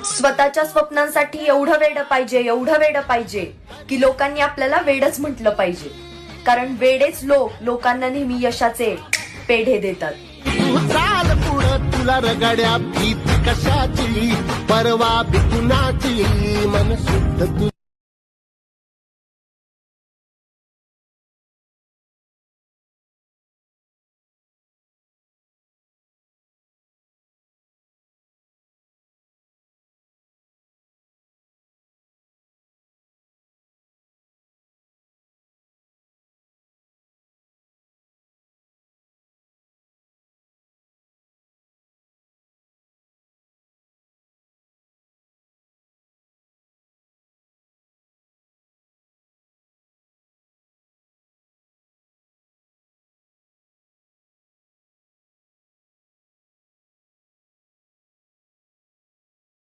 स्वतःच्या स्वप्नांसाठी एवढं वेड पाहिजे की लोकांनी आपल्याला वेडच म्हटलं पाहिजे. कारण वेडेच लोकांना नेहमी यशाचे पेढे देतात. तू चाल पुढं, तुला रगड्या भीती कशाची, परवा बिकुनाची, मन शुद्ध